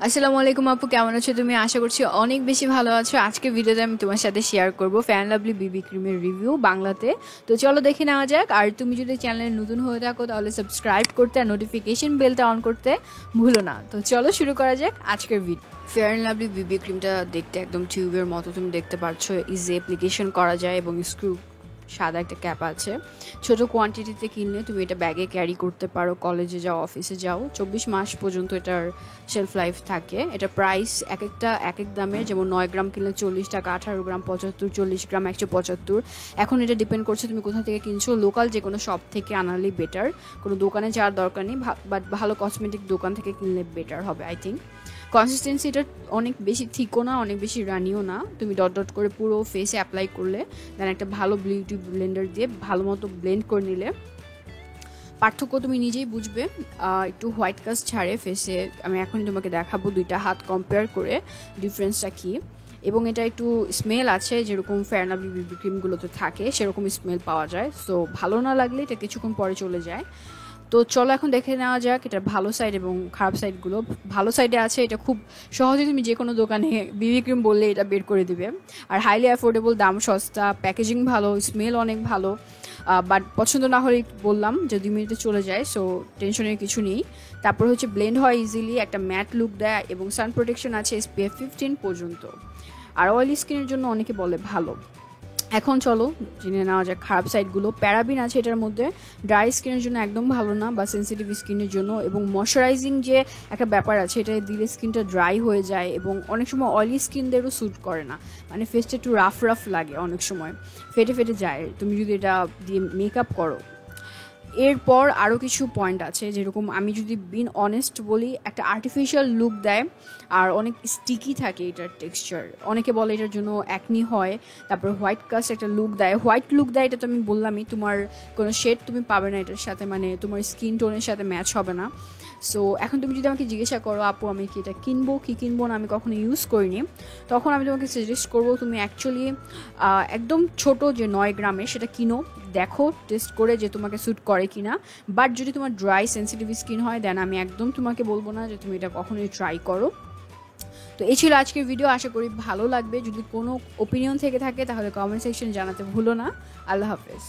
আসসালামু আলাইকুম আপু, কেমন আছো তুমি? আশা করছি অনেক বেশি ভালো আছো। আজকে ভিডিওতে আমি তোমার সাথে শেয়ার করব ফেয়ার অ্যান্ড লাভলি বিবি ক্রিমের রিভিউ বাংলাতে। তো চলো দেখে নেওয়া যাক। আর তুমি যদি চ্যানেলে নতুন হয়ে থাকো তাহলে সাবস্ক্রাইব করতে আর নোটিফিকেশন বেলটা অন করতে ভুলো না। তো চলো শুরু করা যাক আজকের ভিডিও। ফেয়ার অ্যান্ড লাভলি বিবি ক্রিমটা দেখতে একদম টিউবের মতো, তুমি দেখতে পাচ্ছ। ইজি অ্যাপ্লিকেশন করা যায় এবং স্ক্রু সাদা একটা ক্যাপ আছে। ছোট কোয়ান্টিটিতে কিনলে তুমি এটা ব্যাগে ক্যারি করতে পারো, কলেজে যাও, অফিসে যাও। 24 মাস পর্যন্ত এটার শেলফ লাইফ থাকে। এটা প্রাইস এক এক দামের, যেমন 9 গ্রাম কিনলে 40 টাকা, 18 গ্রাম 75, 40 গ্রাম 175। এখন এটা ডিপেন্ড করছে তুমি কোথা থেকে কিনছো। লোকাল যে কোনো শপ থেকে আনালেই বেটার, কোনো দোকানে যাওয়ার দরকার নেই, বাট ভালো কসমেটিক দোকান থেকে কিনলে বেটার হবে আই থিঙ্ক। কনসিস্টেন্সিটা অনেক বেশি থিকও না, অনেক বেশি রানিও না। তুমি ডট ডট করে পুরো ফেসে অ্যাপ্লাই করলে দেন একটা ভালো বিউটি ব্লেন্ডার দিয়ে ভালো মতো ব্লেন্ড করে নিলে পার্থক্য তুমি নিজেই বুঝবে। একটু হোয়াইট কাস্ট ছাড়ে ফেসে। আমি এখনই তোমাকে দেখাবো দুইটা হাত কম্পেয়ার করে ডিফারেন্সটা কী। এবং এটা একটু স্মেল আছে, যেরকম ফেয়ার অ্যান্ড লাভলি বিবি ক্রিমগুলোতে থাকে সেরকম স্মেল পাওয়া যায়। সো ভালো না লাগলে এটা কিছুক্ষণ পরে চলে যায়। তো চলো এখন দেখে নেওয়া যাক এটার ভালো সাইড এবং খারাপ সাইডগুলো। ভালো সাইডে আছে, এটা খুব সহজে তুমি যে কোনো দোকানে বিবি ক্রিম বললে এটা বের করে দিবে। আর হাইলি অ্যাফোর্ডেবল, দাম সস্তা, প্যাকেজিং ভালো, স্মেল অনেক ভালো। বাট পছন্দ না হলে বললাম যে 2 মিনিটে চলে যায়, সো টেনশনের কিছু নেই। তারপর হচ্ছে ব্লেন্ড হয় ইজিলি, একটা ম্যাট লুক দেয় এবং সান প্রোটেকশন আছে SPF 15 পর্যন্ত। আর অয়েলি স্কিনের জন্য অনেকে বলে ভালো। এখন চলো জেনে নেওয়া যাক খারাপ সাইডগুলো। প্যারাবিন আছে এটার মধ্যে, ড্রাই স্কিনের জন্য একদম ভালো না, বা সেন্সিটিভ স্কিনের জন্য। এবং ময়শ্চারাইজিং যে একটা ব্যাপার আছে, এটা দিলে স্কিনটা ড্রাই হয়ে যায় এবং অনেক সময় অয়েলি স্কিনদেরও স্যুট করে না, মানে ফেসটা একটু রাফ রাফ লাগে, অনেক সময় ফেটে ফেটে যায় তুমি যদি এটা দিয়ে মেকআপ করো। এরপর আরও কিছু পয়েন্ট আছে, যেরকম আমি যদি বিন অনেস্ট বলি, একটা আর্টিফিশিয়াল লুক দেয় আর অনেক স্টিকি থাকে এটার টেক্সচার। অনেকে বলে এটার জন্য অ্যাকনি হয়। তারপর হোয়াইট কাস্ট একটা লুক দেয়, হোয়াইট লুক দেয়, এটা তো আমি বললামই, তোমার কোনো শেড তুমি পাবে না এটার সাথে, মানে তোমার স্কিন টোনের সাথে ম্যাচ হবে না। সো এখন তুমি যদি আমাকে জিজ্ঞাসা করো আপু আমি কি এটা কিনবো কি কিনবো না, আমি কখনো ইউজ করিনি, তখন আমি তোমাকে সাজেস্ট করবো তুমি অ্যাকচুয়ালি একদম ছোট যে 9 গ্রামের সেটা কিনো, দেখো টেস্ট করে যে তোমাকে স্যুট করে কিনা। বাট যদি তোমার ড্রাই সেন্সিটিভ স্কিন হয় দেন আমি একদম তোমাকে বলবো না যে তুমি এটা কখনোই ট্রাই করো। তো এই ছিল আজকের ভিডিও, আশা করি ভালো লাগবে। যদি কোনো ওপিনিয়ন থেকে থাকে তাহলে কমেন্ট সেকশন জানাতে ভুলো না। আল্লাহ হাফেজ।